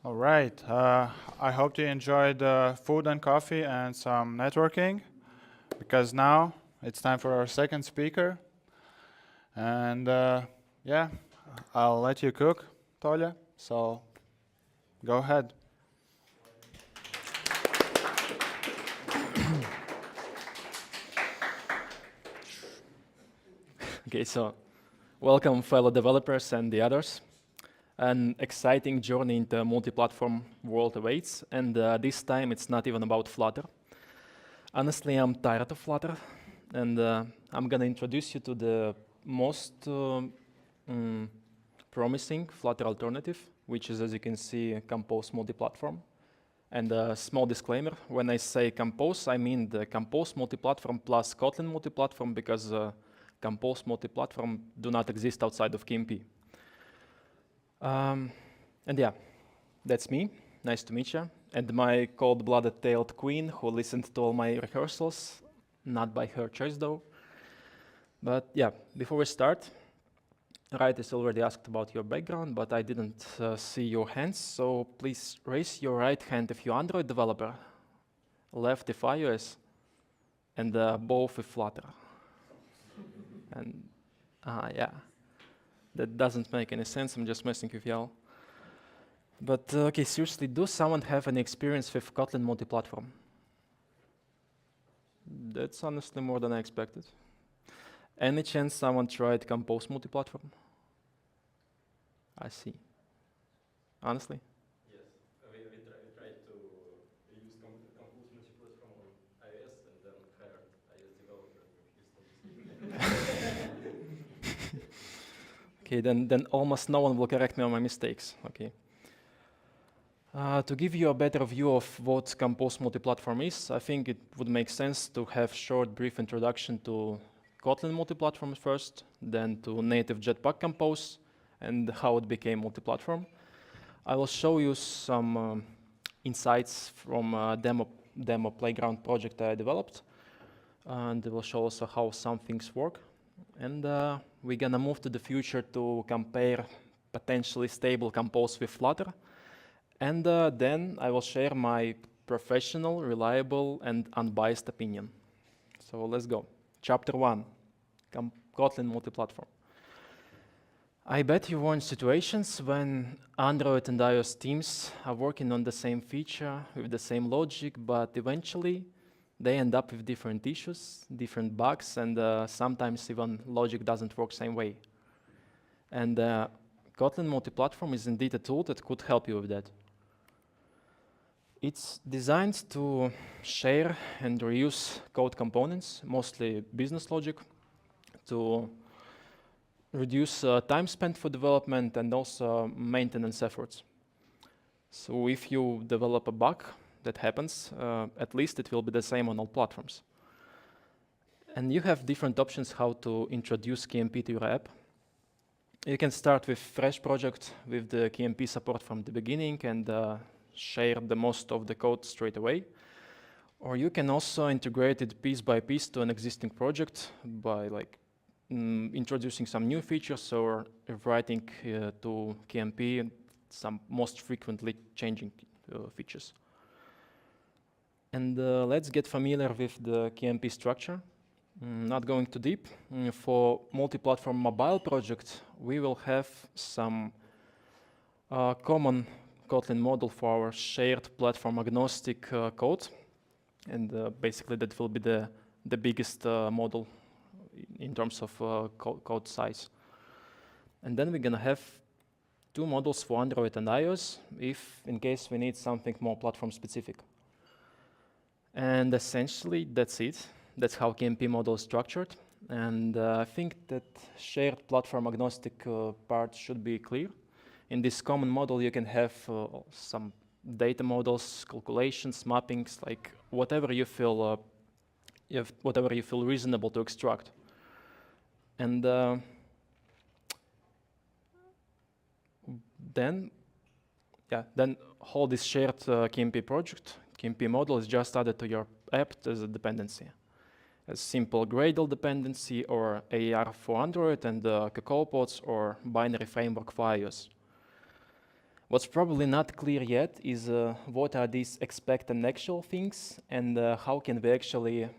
All right. I hope you enjoyed food and coffee and some networking, because now it's time for our second speaker. And yeah, I'll let you cook, Tolja. So go ahead. Okay, so welcome fellow developers and the others. An exciting journey into multi-platform world awaits, and this time it's not even about Flutter. Honestly, I'm tired of Flutter, and I'm gonna introduce you to the most promising Flutter alternative, which is, as you can see, Compose multi-platform. And a small disclaimer, when I say Compose, I mean the Compose multi-platform plus Kotlin multi-platform, because Compose multi-platform do not exist outside of KMP. And yeah, that's me. Nice to meet you. And my cold-blooded tailed queen who listened to all my rehearsals, not by her choice though. But yeah, before we start, Raitis already asked about your background, but I didn't see your hands, so please raise your right hand if you're Android developer, left if iOS, and both if Flutter. And yeah, that doesn't make any sense, I'm just messing with y'all. But okay, seriously, does someone have any experience with Kotlin multi-platform? That's honestly more than I expected. Any chance someone tried Compose multi-platform? I see. Honestly? Yes, we tried to use Compose multiplatform on iOS and then hired iOS developer with his Okay, then almost no one will correct me on my mistakes. Okay. To give you a better view of what Compose multi-platform is, I think it would make sense to have short, brief introduction to Kotlin multi-platform first, then to native Jetpack Compose, and how it became multi-platform. I will show you some insights from a demo playground project I developed, and it will show also how some things work. And we're gonna move to the future to compare potentially stable Compose with Flutter. And then I will share my professional, reliable, and unbiased opinion. So let's go. Chapter 1, Kotlin multi-platform. I bet you were in situations when Android and iOS teams are working on the same feature with the same logic, but eventually they end up with different issues, different bugs, and sometimes even logic doesn't work same way. And Kotlin multi-platform is indeed a tool that could help you with that. It's designed to share and reuse code components, mostly business logic, to reduce time spent for development and also maintenance efforts. So if you develop a bug that happens, at least it will be the same on all platforms. And you have different options how to introduce KMP to your app. You can start with fresh project with the KMP support from the beginning and share the most of the code straight away. Or you can also integrate it piece by piece to an existing project by introducing some new features or writing to KMP some most frequently changing features. And let's get familiar with the KMP structure. Not going too deep. For multi-platform mobile project, we will have some common Kotlin model for our shared platform agnostic code. And basically that will be the biggest model in terms of code size. And then we're gonna have two models for Android and iOS, if in case we need something more platform specific. And essentially that's it. That's how KMP model is structured. And I think that shared platform agnostic part should be clear. In this common model, you can have some data models, calculations, mappings, like whatever you feel reasonable to extract. And then all this shared KMP project, KMP model is just added to your app as a dependency. A simple Gradle dependency or AR for Android and Kakao pods or binary framework for iOS. What's probably not clear yet is what are these expect and actual things, and how can we actually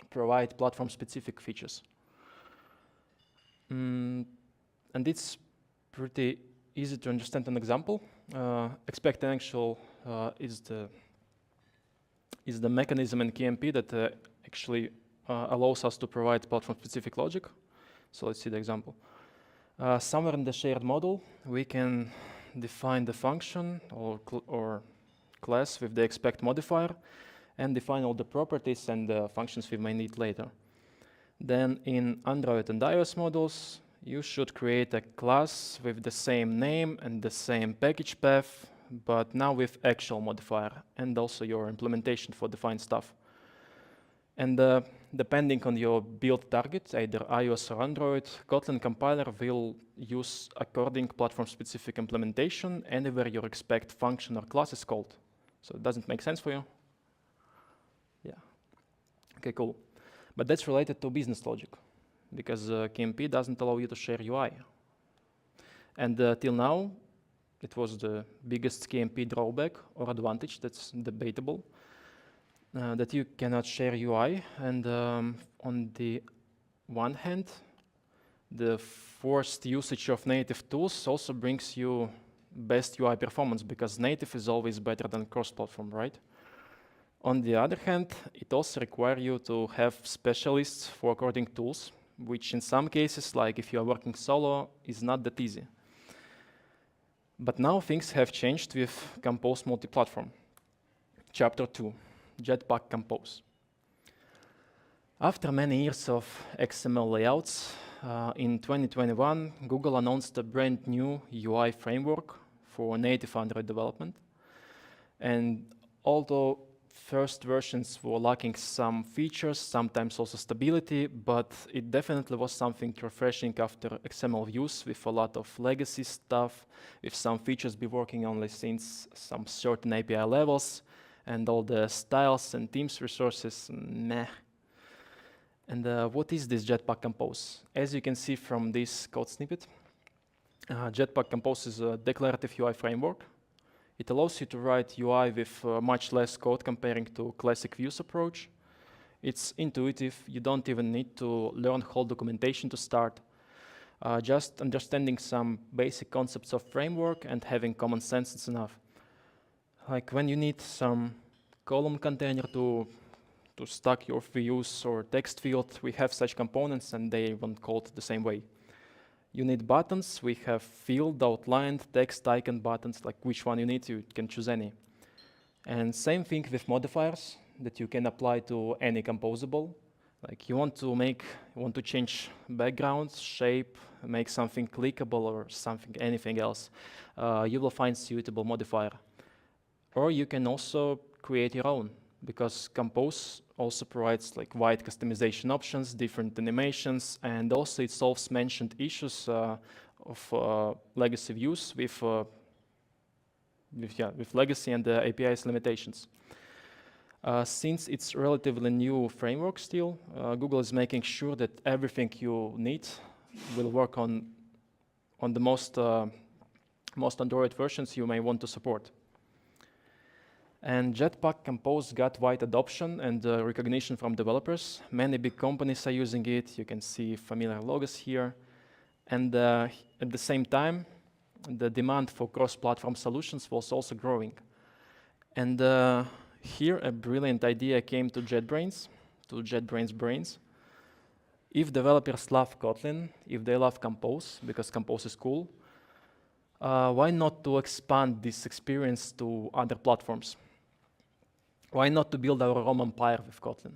provide platform-specific features. And it's pretty easy to understand an example. Expect and actual is the mechanism in KMP that actually allows us to provide platform-specific logic. So let's see the example. Somewhere in the shared model, we can define the function or class with the expect modifier and define all the properties and the functions we may need later. Then in Android and iOS models, you should create a class with the same name and the same package path, but now with actual modifier and also your implementation for defined stuff. And depending on your build target, either iOS or Android, Kotlin compiler will use according platform-specific implementation anywhere your expect function or class is called. So it doesn't make sense for you? Yeah. Okay, cool. But that's related to business logic, because KMP doesn't allow you to share UI. And till now, it was the biggest KMP drawback or advantage that's debatable, that you cannot share UI. And on the one hand, the forced usage of native tools also brings you best UI performance, because native is always better than cross-platform, right? On the other hand, it also requires you to have specialists for coding tools, which in some cases, like if you are working solo, is not that easy. But now things have changed with Compose Multiplatform. Chapter 2, Jetpack Compose. After many years of XML layouts, in 2021, Google announced a brand new UI framework for native Android development. And although first versions were lacking some features, sometimes also stability, but it definitely was something refreshing after XML views with a lot of legacy stuff, with some features be working only since some certain API levels, and all the styles and themes resources, meh. And what is this Jetpack Compose? As you can see from this code snippet, Jetpack Compose is a declarative UI framework. It allows you to write UI with much less code comparing to classic views approach. It's intuitive. You don't even need to learn whole documentation to start. Just understanding some basic concepts of framework and having common sense is enough. Like when you need some column container to stack your views or text field, we have such components and they won't called the same way. You need buttons. We have field, outlined, text, icon buttons, like which one you need, you can choose any. And same thing with modifiers that you can apply to any composable. Like you want to change background, shape, make something clickable or something, anything else. You will find suitable modifier. Or you can also create your own, because Compose also provides like wide customization options, different animations, and also it solves mentioned issues of legacy views with legacy and the API's limitations. Since it's relatively new framework still, Google is making sure that everything you need will work on the most Android versions you may want to support. And Jetpack Compose got wide adoption and recognition from developers. Many big companies are using it. You can see familiar logos here. And at the same time, the demand for cross-platform solutions was also growing. And here a brilliant idea came to JetBrains brains. If developers love Kotlin, if they love Compose, because Compose is cool, why not to expand this experience to other platforms? Why not to build our own empire with Kotlin?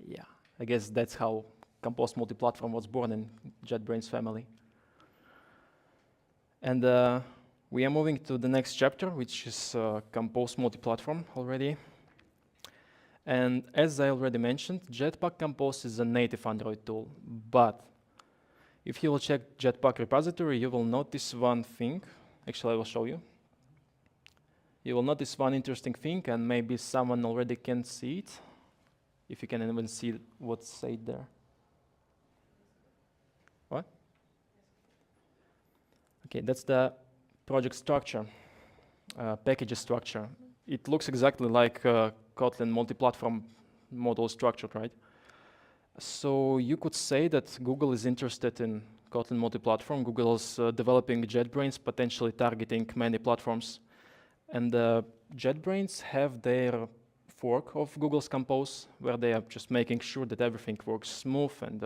Yeah, I guess that's how Compose Multiplatform was born in JetBrains family. And we are moving to the next chapter, which is Compose Multiplatform already. And as I already mentioned, Jetpack Compose is a native Android tool. But if you will check Jetpack repository, you will notice one thing. Actually, I will show you. You will notice one interesting thing, and maybe someone already can see it, if you can even see what's said there. What? Okay, that's the project structure, package structure. It looks exactly like Kotlin multi-platform model structured, right? So you could say that Google is interested in Kotlin multi-platform. Google is developing JetBrains, potentially targeting many platforms. And JetBrains have their fork of Google's Compose, where they are just making sure that everything works smooth and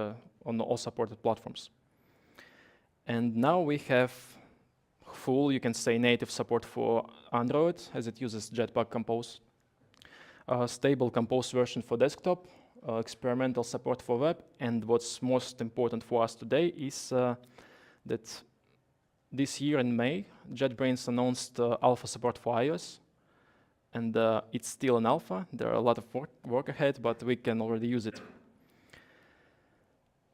on all supported platforms. And now we have full, you can say, native support for Android, as it uses Jetpack Compose, stable Compose version for desktop, experimental support for web, and what's most important for us today is that this year in May, JetBrains announced alpha support for iOS, and it's still an alpha. There are a lot of work ahead, but we can already use it.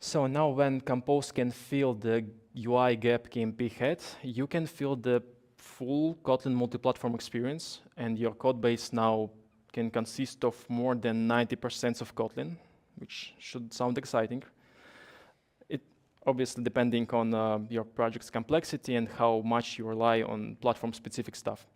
So now when Compose can fill the UI gap KMP had, you can fill the full Kotlin multi-platform experience, and your code base now can consist of more than 90% of Kotlin, which should sound exciting. It obviously depending on your project's complexity and how much you rely on platform-specific stuff.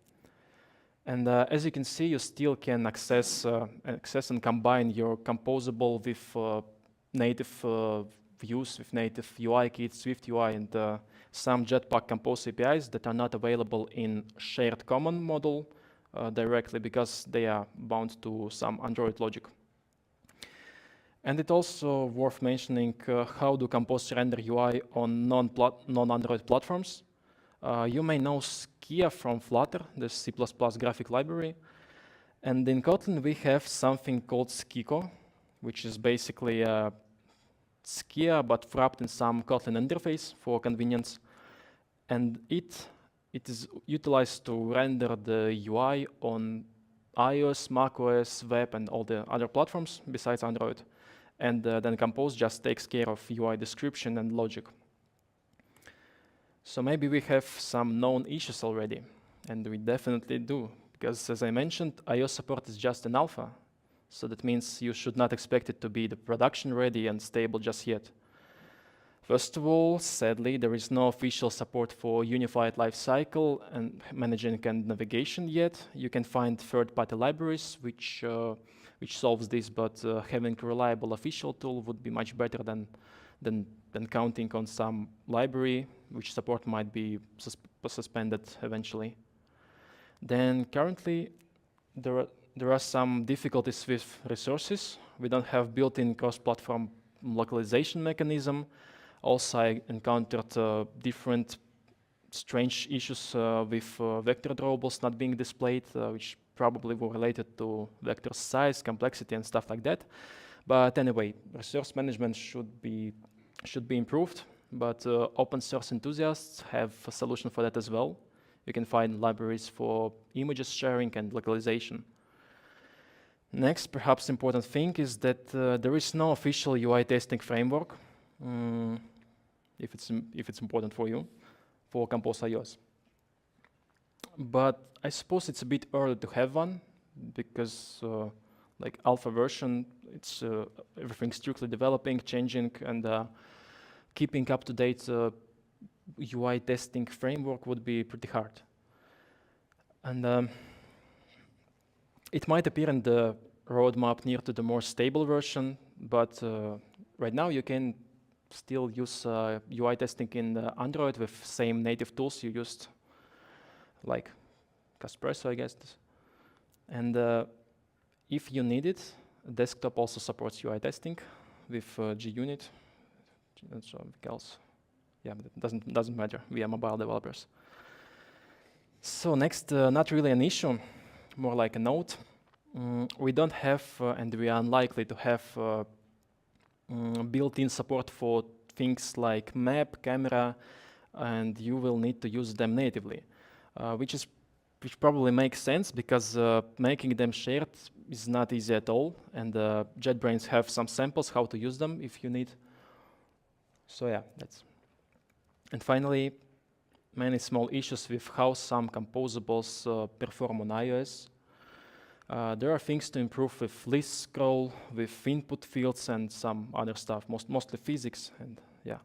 And as you can see, you still can access and combine your composable with native views, with native UI kits, Swift UI, and some Jetpack Compose APIs that are not available in shared common model directly because they are bound to some Android logic. And it's also worth mentioning how do Compose render UI on non-Android platforms. You may know Skia from Flutter, the C++ graphic library. And in Kotlin, we have something called Skiko, which is basically Skia, but wrapped in some Kotlin interface for convenience. And it is utilized to render the UI on iOS, macOS, web, and all the other platforms besides Android. And then Compose just takes care of UI description and logic. So maybe we have some known issues already, and we definitely do, because as I mentioned, iOS support is just an alpha. So that means you should not expect it to be the production ready and stable just yet. First of all, sadly, there is no official support for unified lifecycle and managing and navigation yet. You can find third-party libraries which solves this, but having a reliable official tool would be much better than counting on some library which support might be suspended eventually. Then currently, there are some difficulties with resources. We don't have built-in cross-platform localization mechanism. Also, I encountered different strange issues with vector drawables not being displayed, which probably were related to vector size, complexity, and stuff like that. But anyway, resource management should be improved, but open source enthusiasts have a solution for that as well. You can find libraries for images sharing and localization. Next, perhaps important thing is that there is no official UI testing framework, if it's important for you, for Compose iOS. But I suppose it's a bit early to have one, because like alpha version, it's everything strictly developing, changing, and keeping up to date UI testing framework would be pretty hard. And it might appear in the roadmap near to the more stable version, but right now you can still use UI testing in Android with same native tools you used, like Caspresso, I guess. And if you need it, desktop also supports UI testing with JUnit and something else. Yeah, but it doesn't matter. We are mobile developers. So next, not really an issue, more like a note. We don't have, and we are unlikely to have built-in support for things like map, camera, and you will need to use them natively, which probably makes sense because making them shared is not easy at all, and JetBrains have some samples how to use them if you need. So yeah, that's. And finally, many small issues with how some composables perform on iOS. There are things to improve with list scroll, with input fields, and some other stuff, mostly physics, and yeah.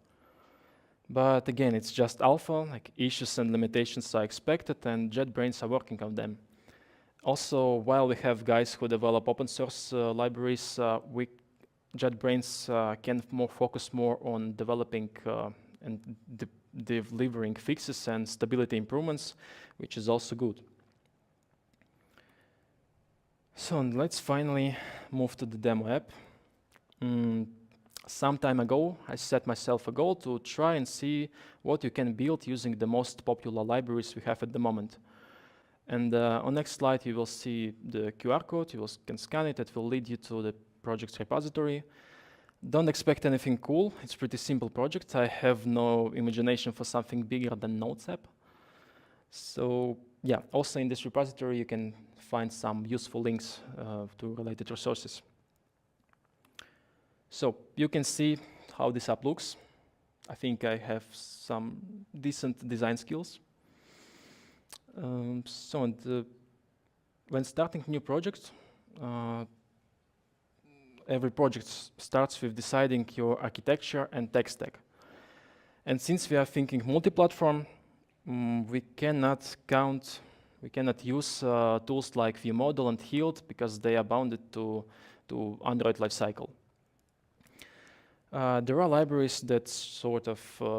But again, it's just alpha, like issues and limitations are expected, and JetBrains are working on them. Also, while we have guys who develop open source libraries, JetBrains can focus more on developing and delivering fixes and stability improvements, which is also good. So let's finally move to the demo app. Some time ago, I set myself a goal to try and see what you can build using the most popular libraries we have at the moment. And on next slide, you will see the QR code. You can scan it. It will lead you to the project's repository. Don't expect anything cool. It's a pretty simple project. I have no imagination for something bigger than Notes app. So yeah, also in this repository, you can find some useful links to related resources. So you can see how this app looks. I think I have some decent design skills. When starting new projects, every project starts with deciding your architecture and tech stack. And since we are thinking multi-platform, we cannot use tools like ViewModel and Hilt because they are bounded to Android lifecycle. There are libraries that sort of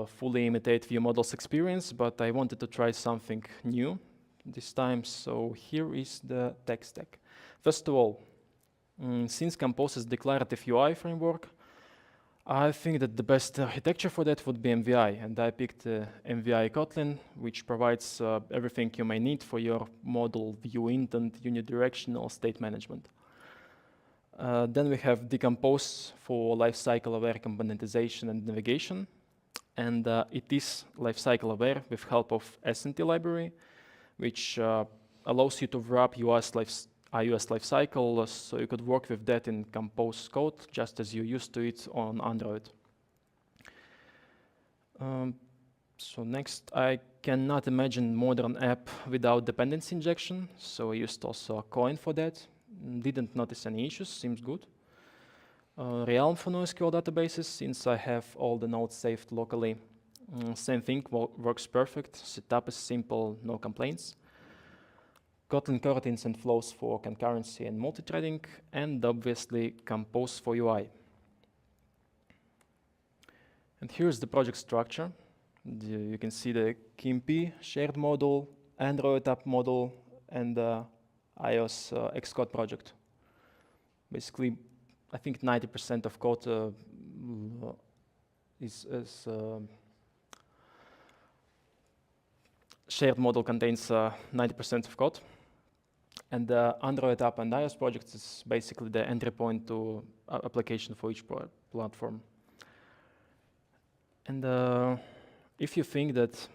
fully imitate ViewModel's experience, but I wanted to try something new this time, so here is the tech stack. First of all, since Compose is declarative UI framework, I think that the best architecture for that would be MVI, and I picked MVI Kotlin, which provides everything you may need for your model view intent, unidirectional state management. Then we have Decompose for lifecycle aware componentization and navigation. And it is lifecycle aware with help of SNT library, which allows you to wrap iOS lifecycle, so you could work with that in Compose code, just as you used to it on Android. So next, I cannot imagine modern app without dependency injection, so I used also a coin for that. Didn't notice any issues, seems good. Realm for NoSQL databases, since I have all the nodes saved locally. Same thing, works perfect. Setup is simple, no complaints. Kotlin coroutines and flows for concurrency and multi-threading, and obviously Compose for UI. And here's the project structure. You can see the KMP shared model, Android app model, and iOS Xcode project. Basically, I think 90% of code is shared model contains 90% of code. And the Android app and iOS projects is basically the entry point to application for each platform. And if you think that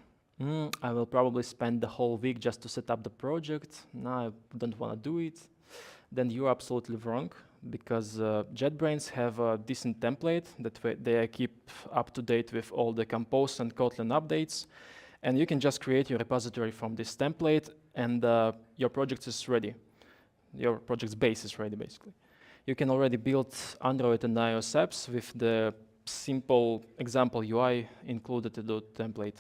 I will probably spend the whole week just to set up the project, no, I don't want to do it, then you're absolutely wrong, because JetBrains have a decent template that they keep up to date with all the Compose and Kotlin updates, and you can just create your repository from this template, and your project is ready. Your project's base is ready, basically. You can already build Android and iOS apps with the simple example UI included in the template.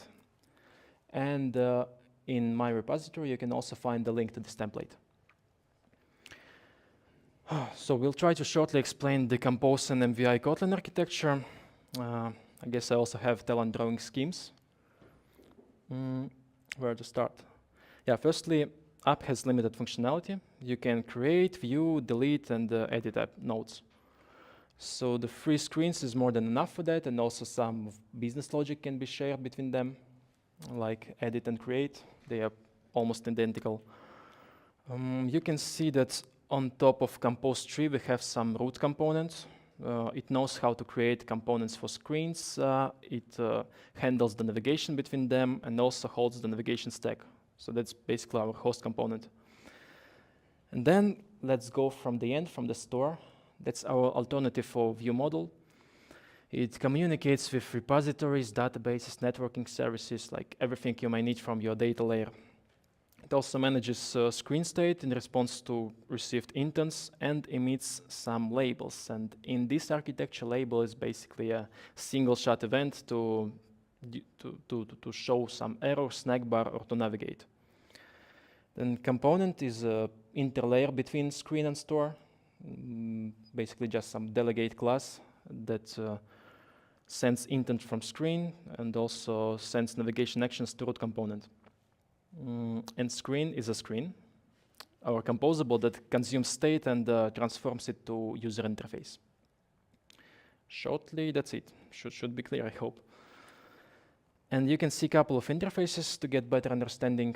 And in my repository, you can also find the link to this template. So we'll try to shortly explain the Compose and MVI Kotlin architecture. I guess I also have talent drawing schemes. Where to start? Yeah, firstly, app has limited functionality. You can create, view, delete, and edit app nodes. So the 3 screens is more than enough for that, and also some business logic can be shared between them, like edit and create. They are almost identical. You can see that on top of Compose tree, we have some root components. It knows how to create components for screens. It handles the navigation between them and also holds the navigation stack. So that's basically our host component. And then let's go from the end, from the store. That's our alternative for ViewModel. It communicates with repositories, databases, networking services, like everything you may need from your data layer. It also manages screen state in response to received intents and emits some labels. And in this architecture, label is basically a single shot event to to show some error, snack bar, or to navigate. Then component is an interlayer between screen and store, basically just some delegate class that sends intent from screen and also sends navigation actions to root component. And screen is a screen, our composable that consumes state and transforms it to user interface. Shortly, that's it. Should be clear, I hope. And you can see a couple of interfaces to get better understanding.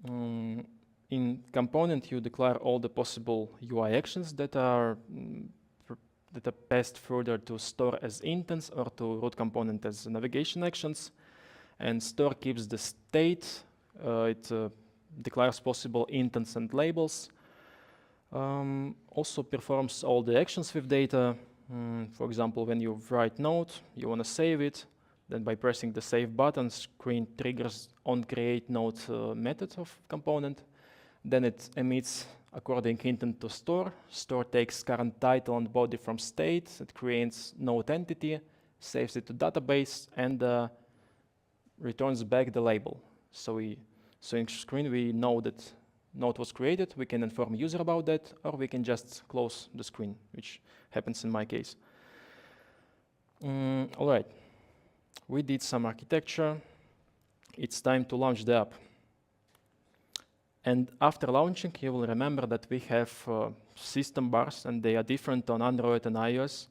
In component, you declare all the possible UI actions that are passed further to store as intents or to root component as navigation actions. And store keeps the state. It declares possible intents and labels. Also performs all the actions with data. For example, when you write note, you want to save it. Then by pressing the save button, screen triggers onCreateNote method of component. Then it emits according intent to store. Store takes current title and body from state. It creates note entity, saves it to database, and returns back the label. So in screen we know that note was created. We can inform user about that, or we can just close the screen, which happens in my case. All right. We did some architecture. It's time to launch the app. And after launching, you will remember that we have system bars, and they are different on Android and iOS.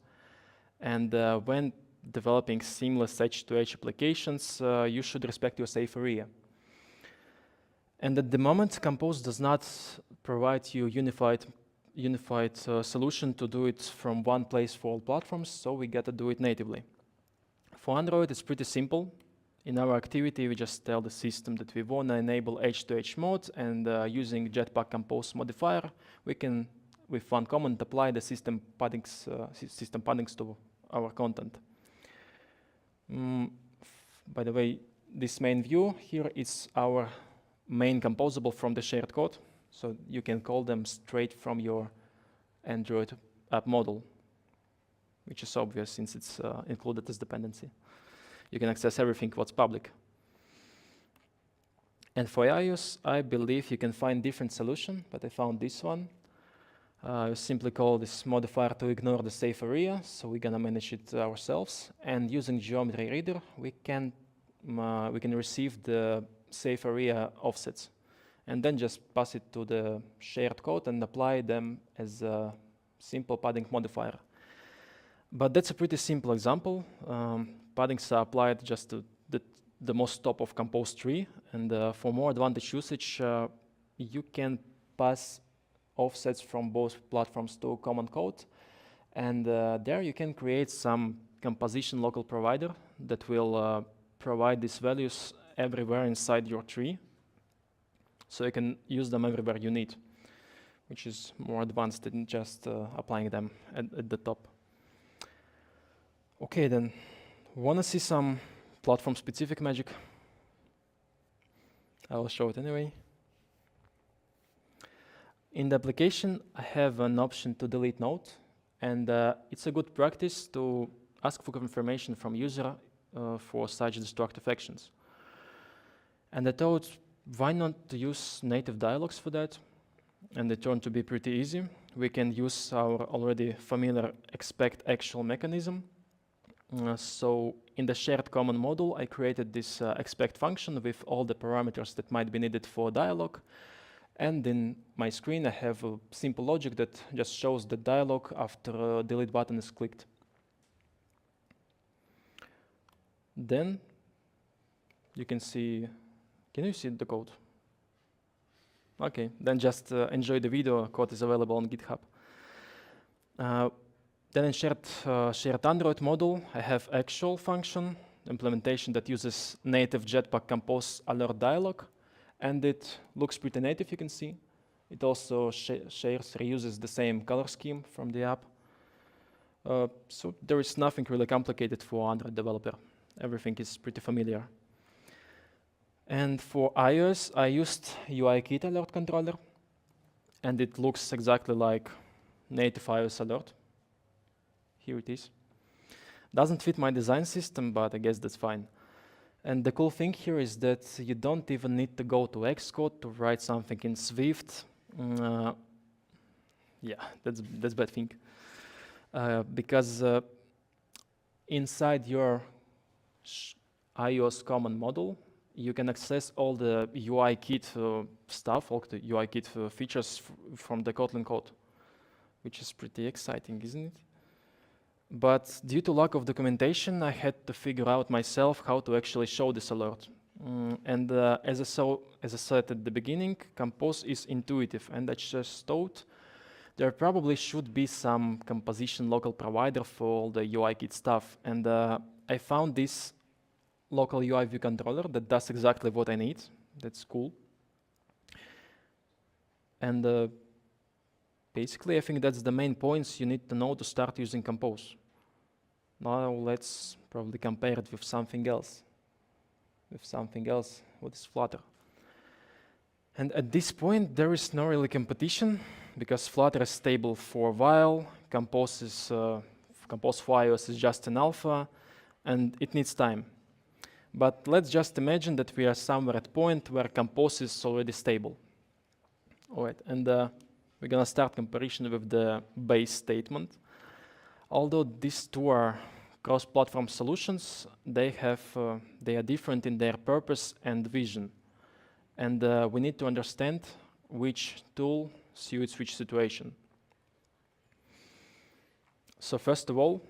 And when developing seamless edge-to-edge applications, you should respect your safe area. And at the moment, Compose does not provide you unified solution to do it from one place for all platforms, so we got to do it natively. For Android, it's pretty simple. In our activity, we just tell the system that we want to enable edge-to-edge mode, and using Jetpack Compose modifier, we can, with one comment, apply the system paddings to our content. By the way, this main view here is our main composable from the shared code, so you can call them straight from your Android app model, which is obvious since it's included as dependency. You can access everything what's public. And for iOS, I believe you can find different solution, but I found this one. We simply call this modifier to ignore the safe area, so we're gonna manage it ourselves. And using geometry reader, we can receive the safe area offsets, and then just pass it to the shared code and apply them as a simple padding modifier. But that's a pretty simple example. Paddings are applied just to the most top of Compose tree, and for more advantage usage, you can pass offsets from both platforms to common code, and there you can create some composition local provider that will provide these values everywhere inside your tree, so you can use them everywhere you need, which is more advanced than just applying them at the top. Okay, then, wanna see some platform-specific magic? I will show it anyway. In the application, I have an option to delete node, and it's a good practice to ask for confirmation from user for such destructive actions. And I thought, why not use native dialogues for that? And it turned to be pretty easy. We can use our already familiar expect actual mechanism. So in the shared common module, I created this expect function with all the parameters that might be needed for dialog. And in my screen, I have a simple logic that just shows the dialog after a delete button is clicked. Then you can see, can you see the code? Okay, then just enjoy the video. Code is available on GitHub. Then in shared Android module, I have actual function implementation that uses native Jetpack Compose alert dialog, and it looks pretty native, you can see. It also reuses the same color scheme from the app. So there is nothing really complicated for Android developer. Everything is pretty familiar. And for iOS, I used UIKit alert controller, and it looks exactly like native iOS alert. Here it is. Doesn't fit my design system, but I guess that's fine. And the cool thing here is that you don't even need to go to Xcode to write something in Swift. Yeah, that's bad thing. Because inside your iOS common model, you can access all the UI kit stuff, all the UI kit features from the Kotlin code, which is pretty exciting, isn't it? But due to lack of documentation, I had to figure out myself how to actually show this alert. And as I said at the beginning, Compose is intuitive, and I just thought there probably should be some composition local provider for all the UI kit stuff. And I found this local UI view controller that does exactly what I need. That's cool. And basically, I think that's the main points you need to know to start using Compose. Now let's probably compare it with something else. What is Flutter? And at this point, there is no really competition because Flutter is stable for a while, Compose for iOS is just an alpha, and it needs time. But let's just imagine that we are somewhere at point where Compose is already stable. All right, and we're gonna start comparison with the base statement. Although these two are cross-platform solutions, they are different in their purpose and vision. And we need to understand which tool suits which situation. So first of all,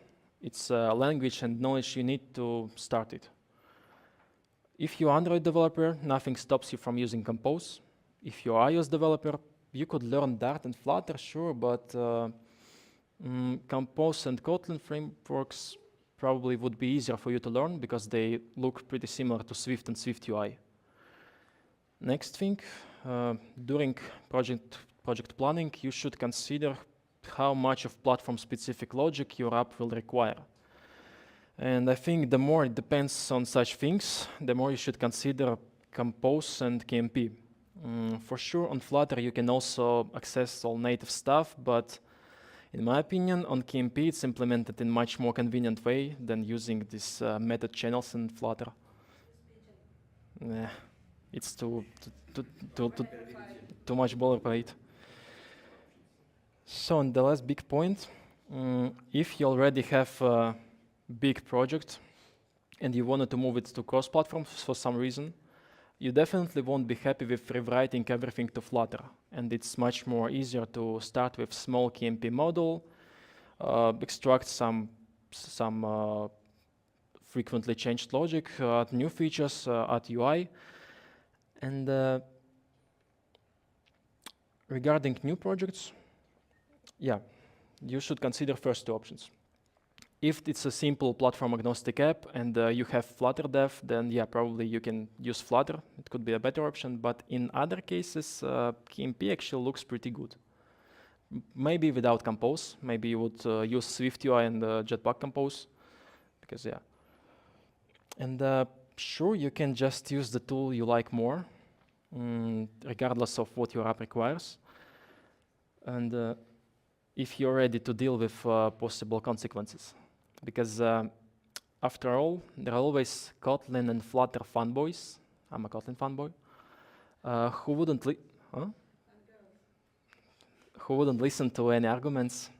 it's language and knowledge you need to start it. If you're an Android developer, nothing stops you from using Compose. If you're an iOS developer, you could learn Dart and Flutter, sure, but Compose and Kotlin frameworks probably would be easier for you to learn because they look pretty similar to Swift and Swift UI. Next thing, during project planning, you should consider how much of platform-specific logic your app will require. And I think the more it depends on such things, the more you should consider Compose and KMP. For sure, on Flutter, you can also access all native stuff, but in my opinion, on KMP, it's implemented in much more convenient way than using these method channels in Flutter. Nah, it's too much boilerplate. So, and the last big point, if you already have a big project and you wanted to move it to cross-platform for some reason, you definitely won't be happy with rewriting everything to Flutter. And it's much more easier to start with small KMP model, extract some frequently changed logic, add new features, add UI. And regarding new projects, yeah, you should consider first two options. If it's a simple platform-agnostic app and you have Flutter dev, then yeah, probably you can use Flutter. It could be a better option, but in other cases, KMP actually looks pretty good. Maybe without Compose, maybe you would use Swift UI and Jetpack Compose, because yeah. And sure, you can just use the tool you like more, regardless of what your app requires. And if you're ready to deal with possible consequences. Because after all, there are always Kotlin and Flutter fanboys. I'm a Kotlin fanboy. Who wouldn't listen to any arguments.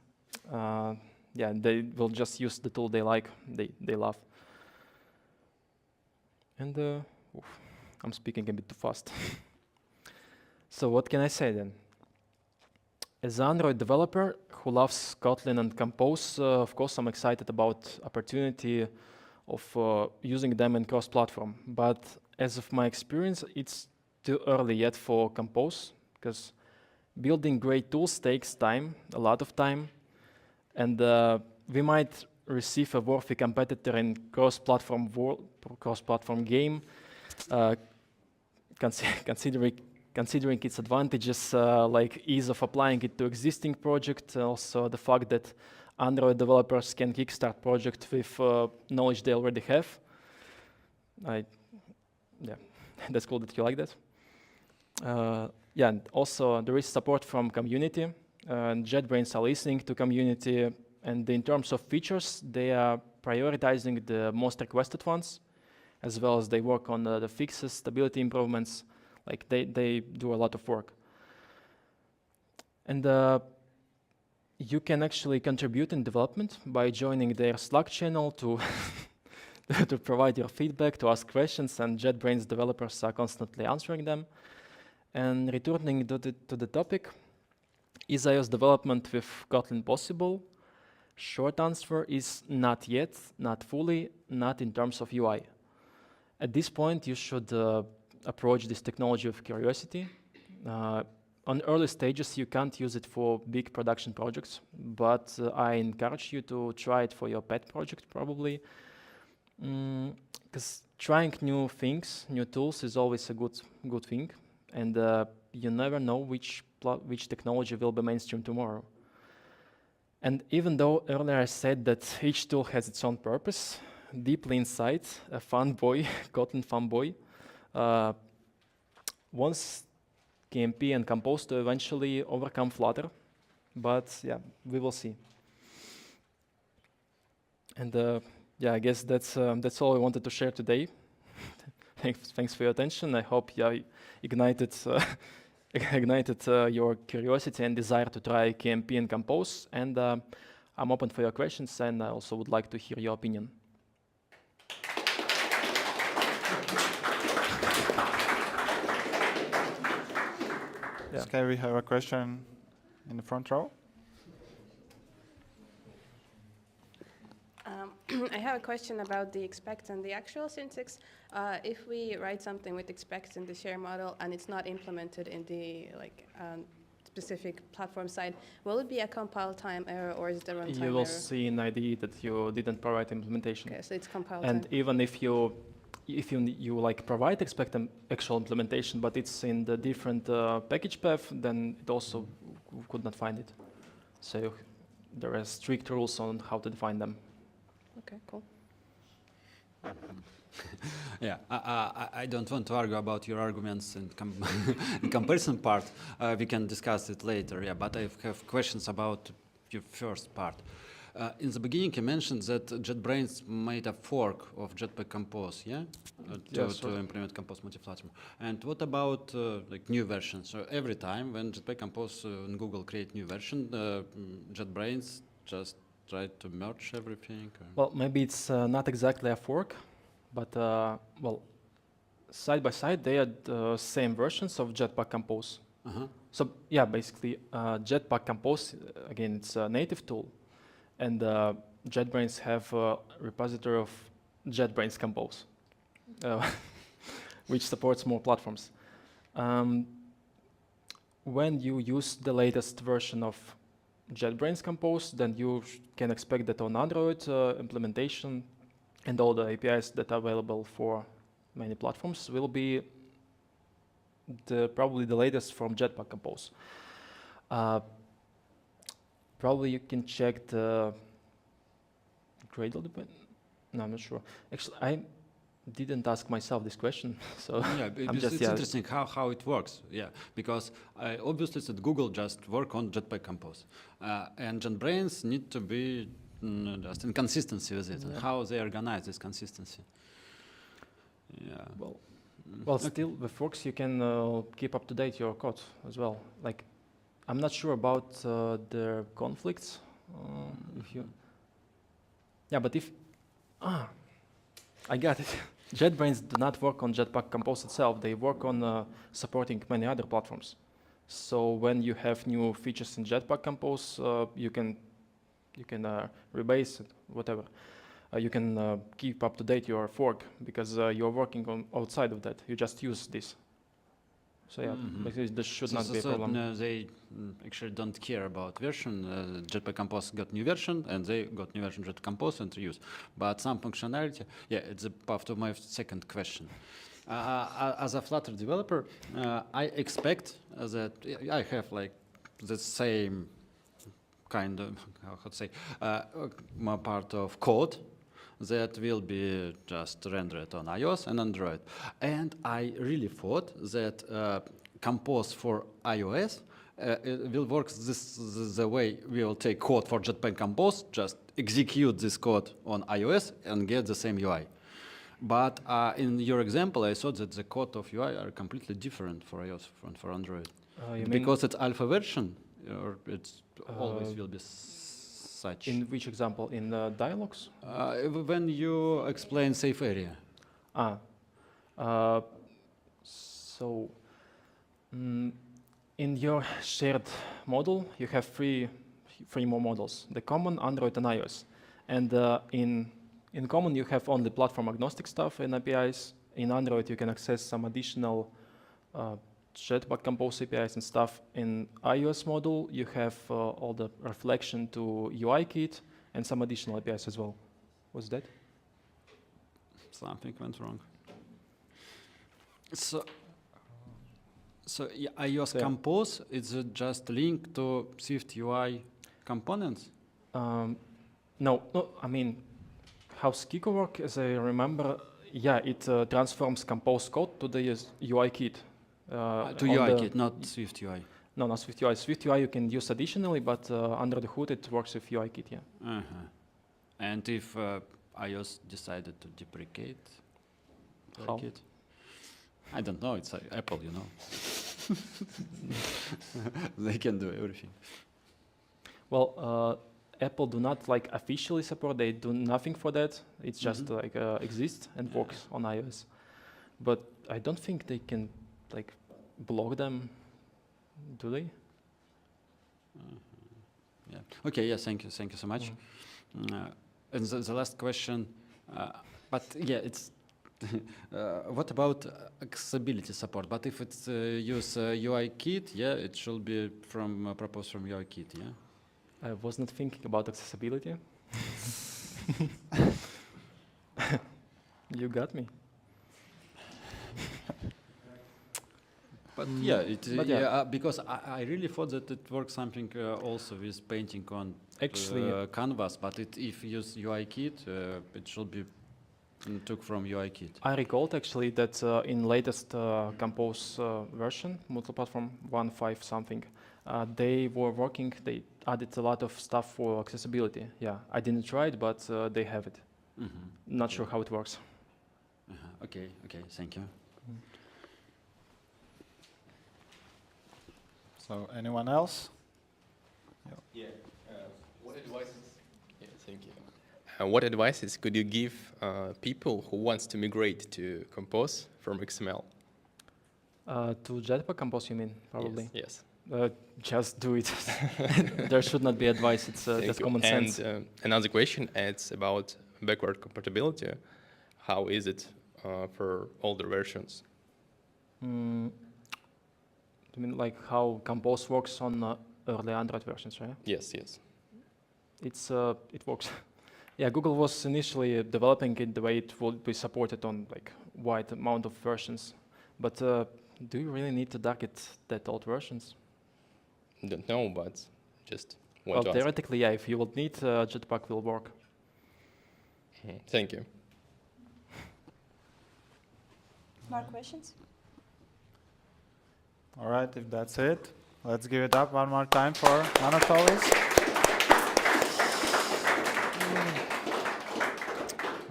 Yeah, they will just use the tool they like, they love. And I'm speaking a bit too fast. So what can I say then? As an Android developer who loves Kotlin and Compose, of course, I'm excited about opportunity of using them in cross-platform. But as of my experience, it's too early yet for Compose, because building great tools takes time, a lot of time, and we might receive a worthy competitor in cross-platform game, considering its advantages, like ease of applying it to existing project, also the fact that Android developers can kickstart project with knowledge they already have. Yeah, that's cool that you like that. Yeah, and also there is support from community. JetBrains are listening to community, and in terms of features, they are prioritizing the most requested ones, as well as they work on the fixes, stability improvements. Like they do a lot of work. And you can actually contribute in development by joining their Slack channel to to provide your feedback, to ask questions, and JetBrains developers are constantly answering them. And returning to the topic, is iOS development with Kotlin possible? Short answer is not yet, not fully, not in terms of UI. At this point, you should approach this technology with curiosity. On early stages, you can't use it for big production projects, but I encourage you to try it for your pet project, probably. Because trying new things, new tools is always a good thing, and you never know which technology will be mainstream tomorrow. And even though earlier I said that each tool has its own purpose, deeply inside, a fanboy, Kotlin fanboy, wants KMP and Compose to eventually overcome Flutter, but yeah, we will see. And yeah, I guess that's all I wanted to share today. Thanks for your attention. I hope I ignited your curiosity and desire to try KMP and Compose. And I'm open for your questions, and I also would like to hear your opinion. Yeah. Okay, we have a question in the front row. I have a question about the expect and the actual syntax. If we write something with expect in the share model and it's not implemented in the specific platform side, will it be a compile time error or is it a runtime error? You will see in IDE that you didn't provide implementation. Okay, so it's compile And time. even if you like provide expect an actual implementation, but it's in the different package path, then it also could not find it. So there are strict rules on how to define them. Okay, cool. Yeah, I don't want to argue about your arguments in comparison part. We can discuss it later, yeah, but I have questions about your first part. In the beginning, you mentioned that JetBrains made a fork of Jetpack Compose, yeah? To implement Compose Multiplatform. And what about like new versions? So every time when Jetpack Compose and Google create new version, JetBrains just try to merge everything? Or? Well, maybe it's not exactly a fork, but well, side by side they had same versions of Jetpack Compose. So yeah, basically Jetpack Compose, again, it's a native tool, and JetBrains have a repository of JetBrains Compose, which supports more platforms. When you use the latest version of JetBrains Compose, then you can expect that on Android implementation and all the APIs that are available for many platforms will be probably the latest from Jetpack Compose. Probably you can check the Gradle depend. No, I'm not sure. Actually, I didn't ask myself this question, so yeah, it's interesting how it works. Yeah, because obviously that Google just work on Jetpack Compose, and JetBrains need to be just in consistency with it. Yeah. And how they organize this consistency. Yeah. Well, still with forks you can keep up to date your code as well. Like, I'm not sure about the conflicts. If you, yeah, but if I got it. JetBrains do not work on Jetpack Compose itself. They work on supporting many other platforms. So when you have new features in Jetpack Compose, you can rebase it, whatever. You can keep up to date your fork because you're working on outside of that. You just use this. So yeah, basically this should not be a problem. No, they actually don't care about version. Jetpack Compose got new version, and they got new version Jetpack Compose and reuse. But some functionality, yeah, it's a part of my second question. As a Flutter developer, I expect that I have like the same kind of, how to say, part of code that will be just rendered on iOS and Android. And I really thought that Compose for iOS it will work the way we will take code for Jetpack Compose, just execute this code on iOS and get the same UI. But in your example, I thought that the code of UI are completely different for iOS and for Android. Because it's alpha version, or it's always will be such. In which example? In dialogues? When you explain safe area. So in your shared model, you have three more models: the common, Android, and iOS. And in common, you have only platform agnostic stuff and APIs. In Android, you can access some additional Jetpack Compose APIs and stuff. In iOS model, you have all the reflection to UI-Kit and some additional APIs as well. What's that? Something went wrong. So yeah, iOS Compose is just linked to Swift UI components? No, I mean, how Skiko works, as I remember, yeah, it transforms Compose code to the UI kit. To UI kit, not Swift UI. No, not Swift UI. Swift UI you can use additionally, but under the hood it works with UI kit, yeah. And if iOS decided to deprecate How? kit? I don't know, it's Apple, you know. They can do everything. Well, Apple do not like officially support, they do nothing for that. It's just like exists and works on iOS. But I don't think they can like block them, do they? Yeah. Okay, yeah, thank you so much. And the last question, but yeah, it's what about accessibility support? But if it's use UI kit, yeah, it should be from proposed from UI kit, yeah. I was not thinking about accessibility. You got me. But yeah, But yeah. because I really thought that it works something also with painting on Actually, canvas. But if you use UI kit, it should be took from UI kit. I recalled actually that in latest Compose version, Multiplatform 1.5 something, they were working. They added a lot of stuff for accessibility. Yeah, I didn't try it, but they have it. Not sure how it works. Okay, thank you. So anyone else? Yeah. What advices? Yeah, thank you. What advices could you give people who wants to migrate to Compose from XML? To Jetpack Compose, you mean, probably? Yes. Just do it. There should not be advice. It's just common sense. And another question, it's about backward compatibility. How is it for older versions? You mean like how Compose works on early Android versions, right? Yes. It works. Yeah, Google was initially developing it the way it would be supported on like wide amount of versions. But do you really need to target that old versions? Don't know, but just Well, want to ask. theoretically, yeah. If you would need, Jetpack will work. Thank you. More questions? All right, if that's it, let's give it up one more time for Anatolijs.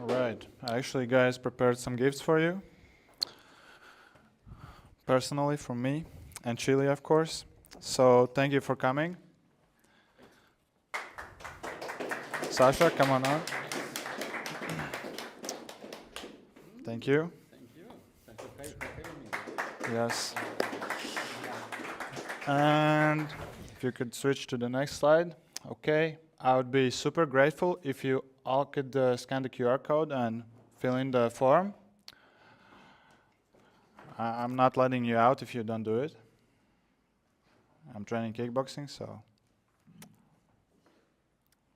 All right, I actually, guys, prepared some gifts for you. Personally, from me and Chile, of course. So thank you for coming. Sasha, come on out. Thank you. Thank you for having me. Yes. And if you could switch to the next slide. Okay. I would be super grateful if you all could scan the QR code and fill in the form. I'm not letting you out if you don't do it. I'm training kickboxing, so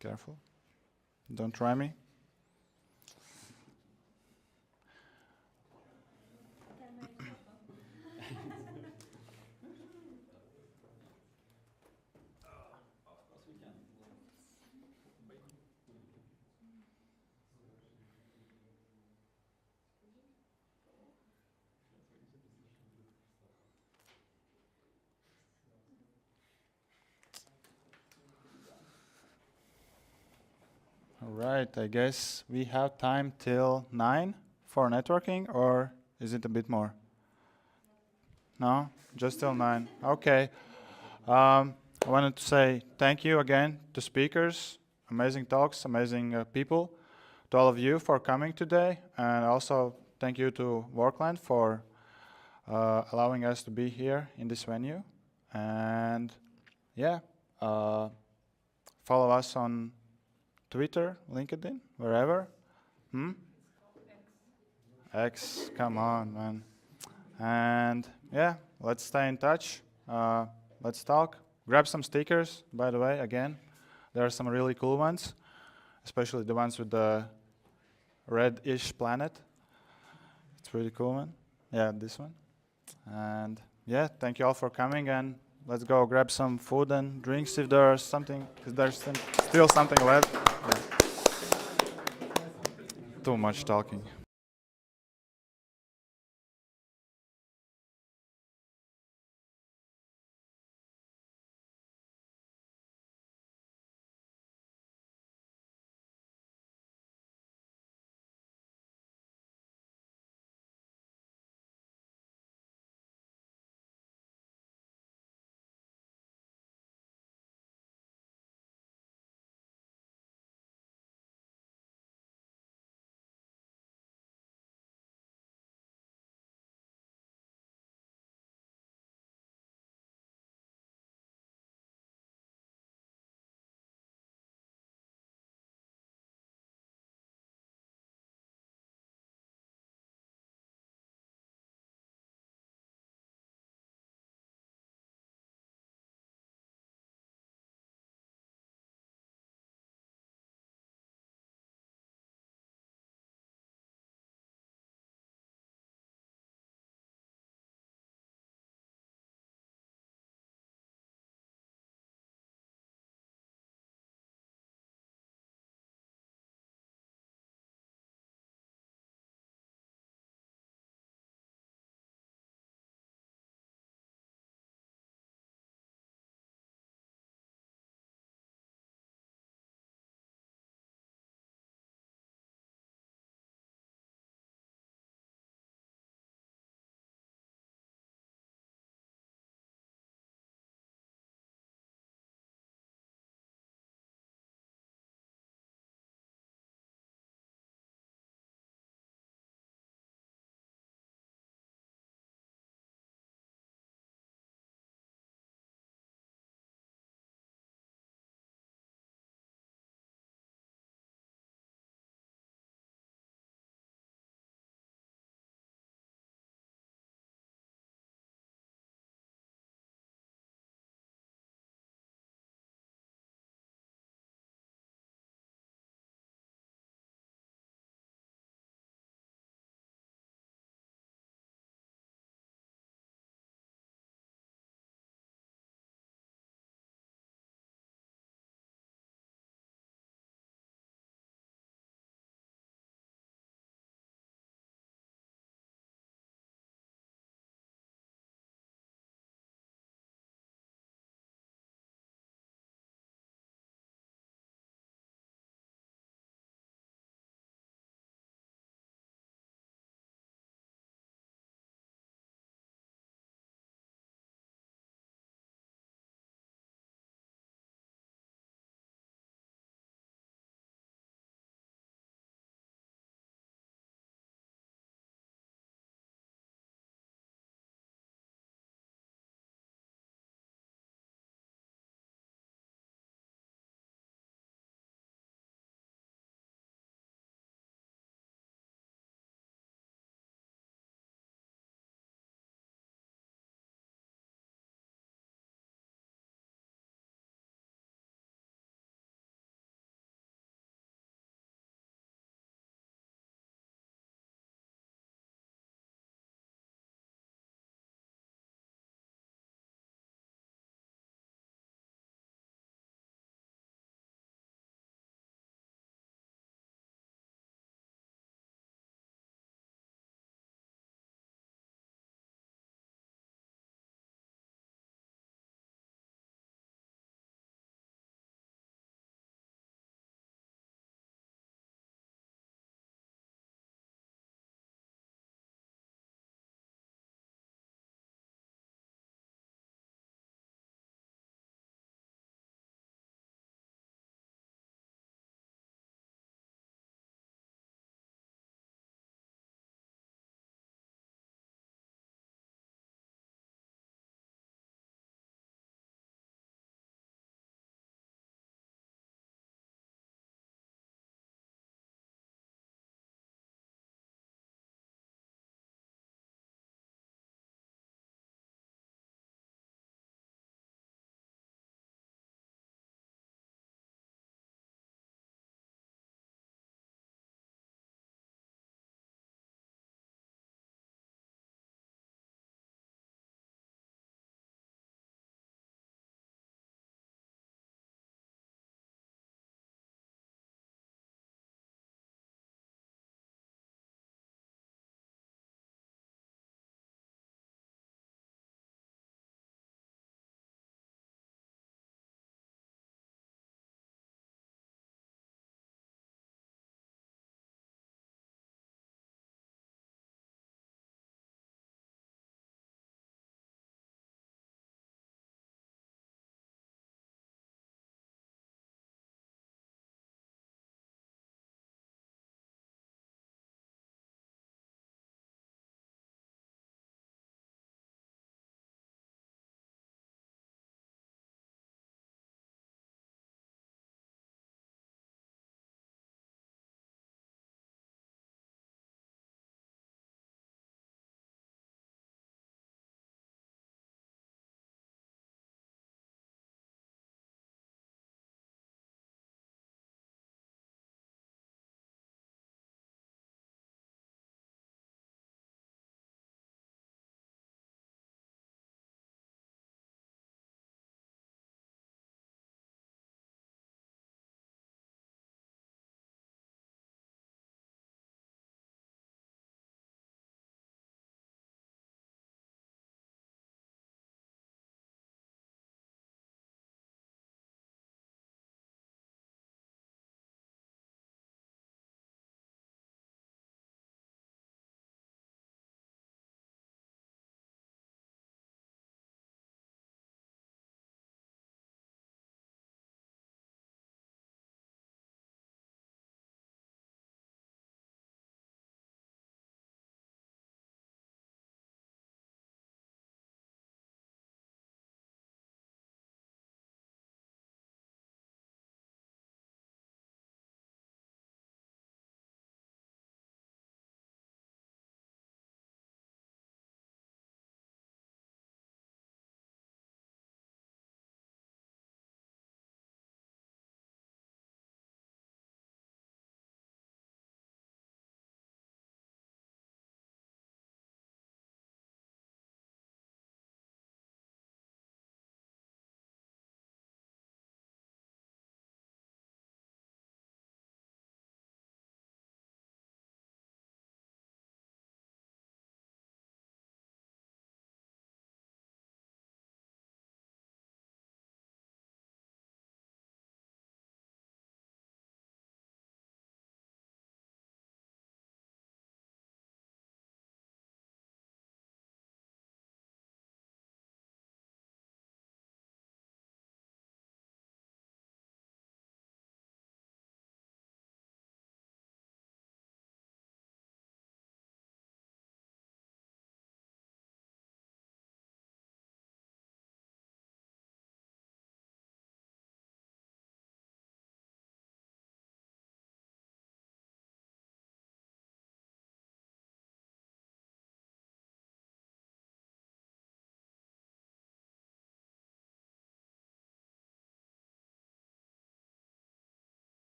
careful. Don't try me. All right, I guess we have time till 9 for networking, or is it a bit more? No, just till 9. Okay. I wanted to say thank you again to speakers, amazing talks, amazing people, to all of you for coming today, and also thank you to Workland for allowing us to be here in this venue. And yeah, follow us on Twitter, LinkedIn, wherever. X, come on, man. And yeah, let's stay in touch. Let's talk. Grab some stickers, by the way, again. There are some really cool ones, especially the ones with the red-ish planet. It's pretty cool, man. Yeah, this one. And yeah, thank you all for coming, and let's go grab some food and drinks if there's still something left. Yeah. Too much talking.